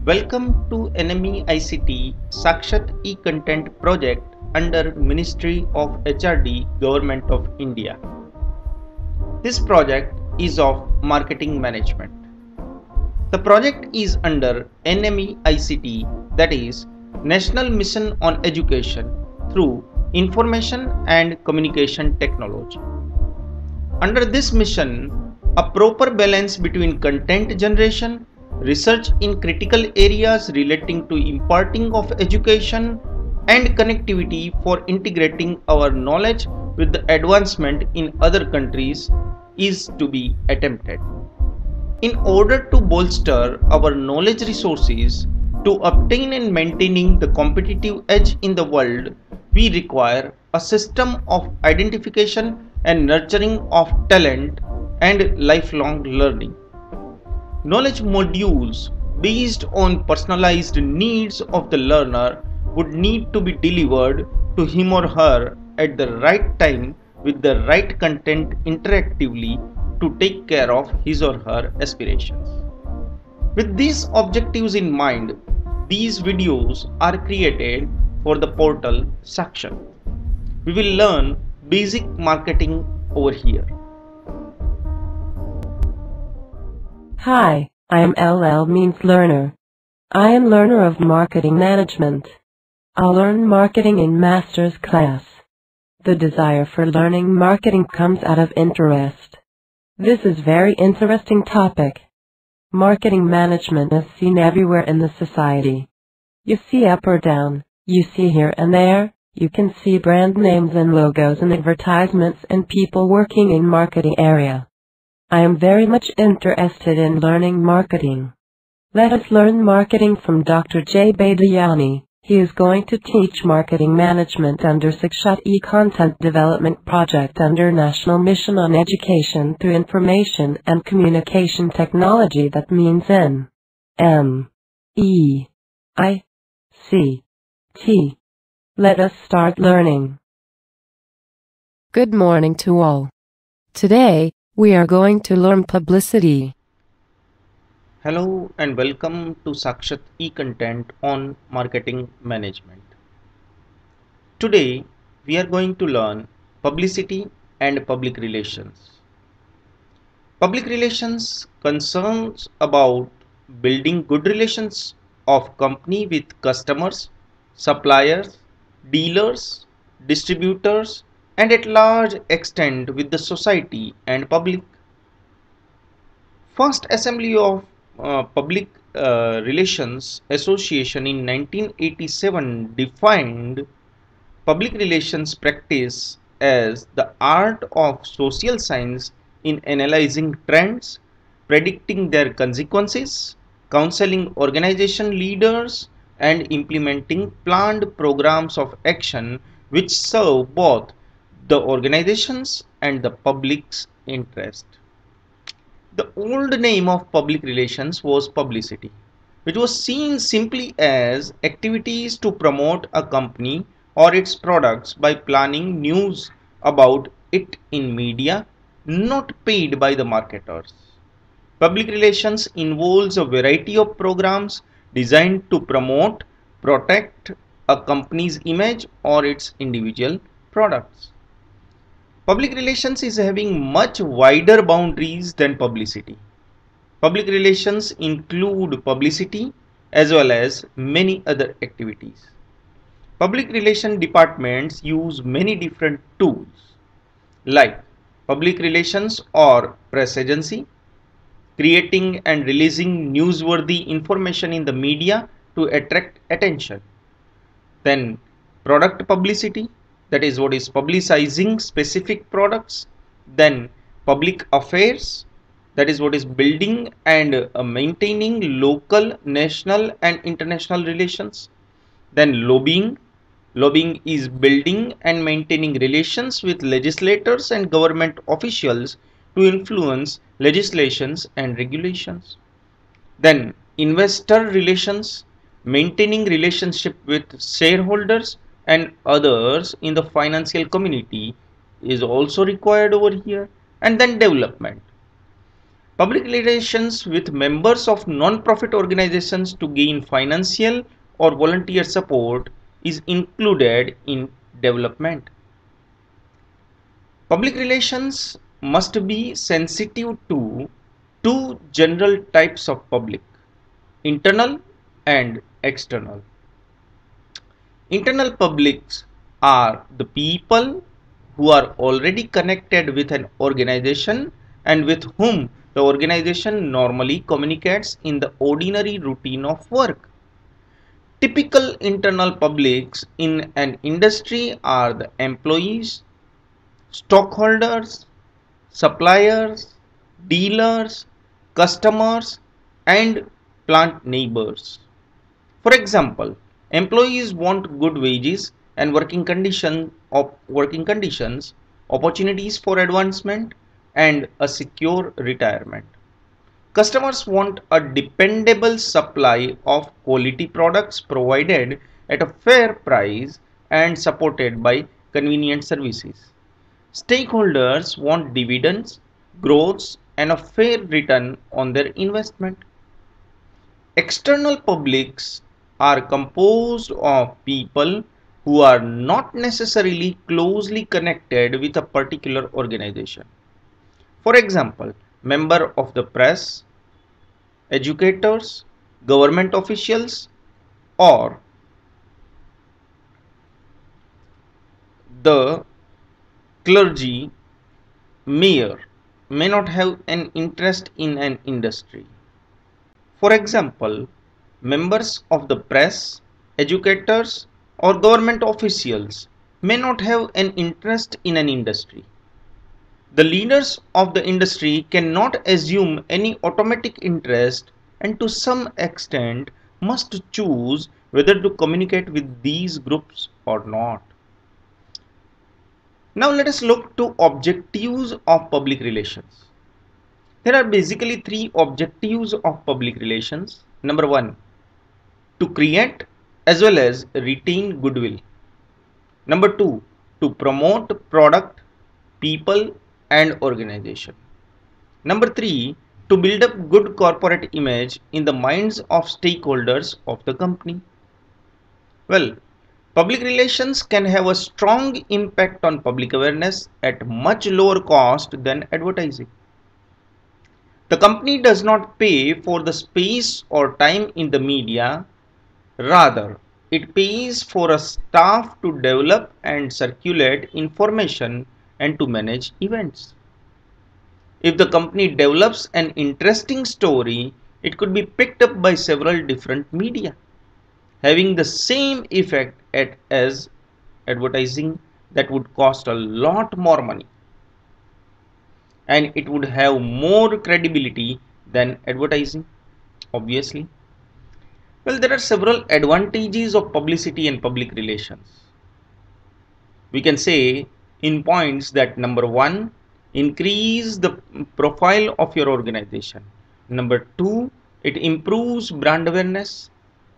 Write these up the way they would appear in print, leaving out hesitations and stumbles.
Welcome to NME ICT Sakshat e-Content project under Ministry of HRD Government of India. This project is of marketing management. The project is under NME ICT, that is National Mission on Education through Information and Communication Technology. Under this mission, a proper balance between content generation, research in critical areas relating to imparting of education, and connectivity for integrating our knowledge with the advancement in other countries is to be attempted. In order to bolster our knowledge resources to obtain and maintaining the competitive edge in the world, we require a system of identification and nurturing of talent and lifelong learning. Knowledge modules based on personalized needs of the learner would need to be delivered to him or her at the right time with the right content interactively to take care of his or her aspirations. With these objectives in mind, these videos are created for the portal Sakshat. We will learn basic marketing over here. Hi, I am LL means learner. I am learner of marketing management. I'll learn marketing in master's class. The desire for learning marketing comes out of interest. This is very interesting topic. Marketing management is seen everywhere in the society. You see up or down, you see here and there, you can see brand names and logos and advertisements and people working in marketing area. I am very much interested in learning marketing. Let us learn marketing from Dr. J. Badiani. He is going to teach marketing management under Sakshat e-Content Development Project under National Mission on Education through Information and Communication Technology, that means NME-ICT. Let us start learning. Good morning to all. Today, we are going to learn publicity. Hello and welcome to Sakshat e-Content on marketing management. Today we are going to learn publicity and public relations. Public relations concerns about building good relations of company with customers, suppliers, dealers, distributors, and at large extent with the society and public. First assembly of Public Relations Association in 1987 defined public relations practice as the art of social science in analyzing trends, predicting their consequences, counseling organization leaders, and implementing planned programs of action which serve both the organizations and the public's interest. The old name of public relations was publicity, which was seen simply as activities to promote a company or its products by planning news about it in media, not paid by the marketers. Public relations involves a variety of programs designed to promote, protect a company's image or its individual products. Public relations is having much wider boundaries than publicity. Public relations include publicity as well as many other activities. Public relation departments use many different tools like public relations or press agency, creating and releasing newsworthy information in the media to attract attention. Then product publicity, that is what is publicizing specific products. Then public affairs, that is what is building and maintaining local, national and international relations. Then lobbying is building and maintaining relations with legislators and government officials to influence legislations and regulations. Then investor relations, maintaining relationship with shareholders and others in the financial community is also required over here. And then development. Public relations with members of non-profit organizations to gain financial or volunteer support is included in development. Public relations must be sensitive to two general types of public: internal and external. Internal publics are the people who are already connected with an organization and with whom the organization normally communicates in the ordinary routine of work. Typical internal publics in an industry are the employees, stockholders, suppliers, dealers, customers, and plant neighbors. For example, employees want good wages and working conditions, opportunities for advancement, and a secure retirement. Customers want a dependable supply of quality products provided at a fair price and supported by convenient services. Stakeholders want dividends, growths, and a fair return on their investment. External publics are composed of people who are not necessarily closely connected with a particular organization. For example, members of the press, educators, government officials, or the clergy, mayor may not have an interest in an industry. For example, members of the press, educators, or government officials may not have an interest in an industry. The leaders of the industry cannot assume any automatic interest and to some extent must choose whether to communicate with these groups or not. Now let us look to objectives of public relations. There are basically three objectives of public relations. Number one, to create as well as retain goodwill. Number two, to promote product, people, and organization. Number three, to build up good corporate image in the minds of stakeholders of the company. Well, public relations can have a strong impact on public awareness at much lower cost than advertising. The company does not pay for the space or time in the media, rather, it pays for a staff to develop and circulate information and to manage events. If the company develops an interesting story, it could be picked up by several different media, having the same effect as advertising that would cost a lot more money. And it would have more credibility than advertising, obviously. Well, there are several advantages of publicity and public relations. We can say in points that number one, increase the profile of your organization. Number two, it improves brand awareness.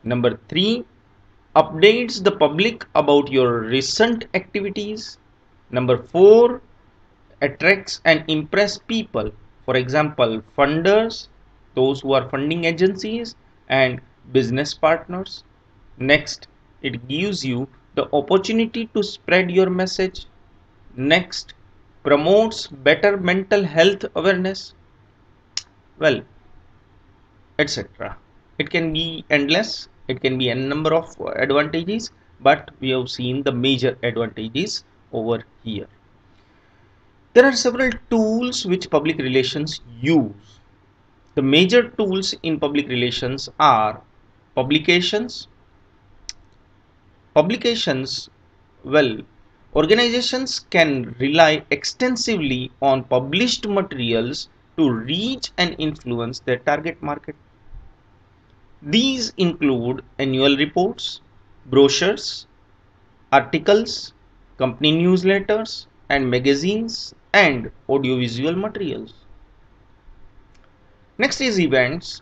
Number three, updates the public about your recent activities. Number four, attracts and impress people. For example, funders, those who are funding agencies, and business partners. Next, it gives you the opportunity to spread your message. Next, promotes better mental health awareness. Well, etc. It can be endless. It can be a number of advantages, but we have seen the major advantages over here. There are several tools which public relations use. The major tools in public relations are publications. Publications, well, organizations can rely extensively on published materials to reach and influence their target market. These include annual reports, brochures, articles, company newsletters, and magazines and audiovisual materials. Next is events.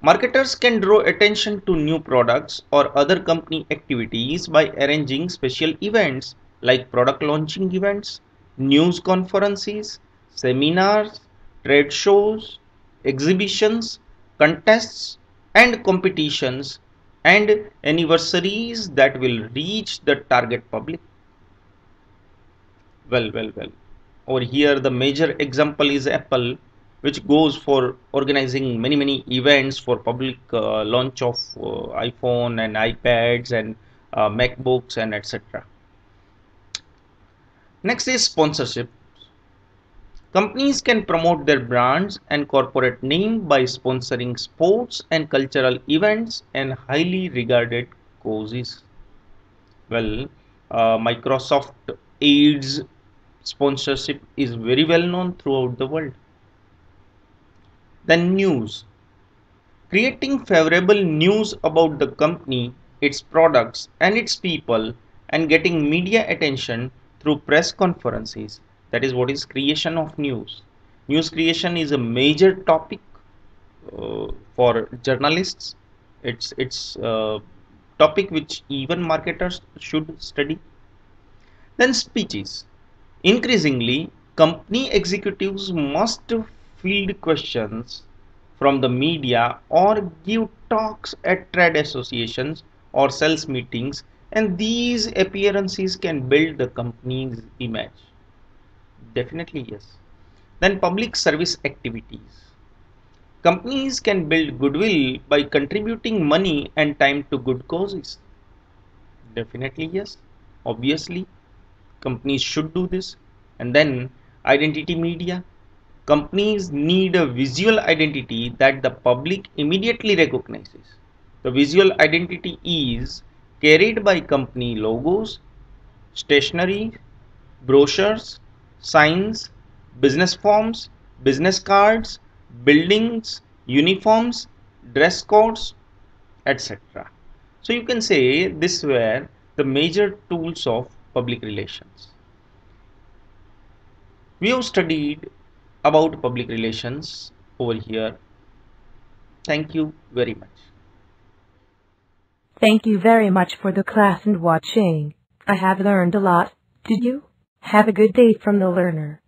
Marketers can draw attention to new products or other company activities by arranging special events like product launching events, news conferences, seminars, trade shows. exhibitions, contests, and competitions and anniversaries that will reach the target public. Well. Over here, the major example is Apple, which goes for organizing many events for public launch of iPhone and iPads and MacBooks and etc. Next is sponsorship. Companies can promote their brands and corporate name by sponsoring sports and cultural events and highly regarded causes. Well, Microsoft AIDS sponsorship is very well known throughout the world. Then news. Creating favorable news about the company, its products, and its people, and getting media attention through press conferences. That is what is creation of news. News creation is a major topic for journalists. It's topic which even marketers should study. Then speeches. Increasingly, company executives must field questions from the media or give talks at trade associations or sales meetings, and these appearances can build the company's image. Definitely, yes. Then public service activities. Companies can build goodwill by contributing money and time to good causes. Definitely, yes. Obviously, companies should do this. And then identity media. Companies need a visual identity that the public immediately recognizes. The visual identity is carried by company logos, stationery, brochures, signs, business forms, business cards, buildings, uniforms, dress codes, etc. So you can say these were the major tools of public relations. We have studied about public relations over here. Thank you very much. Thank you very much for the class and watching. I have learned a lot. Did you? Have a good day from the learner.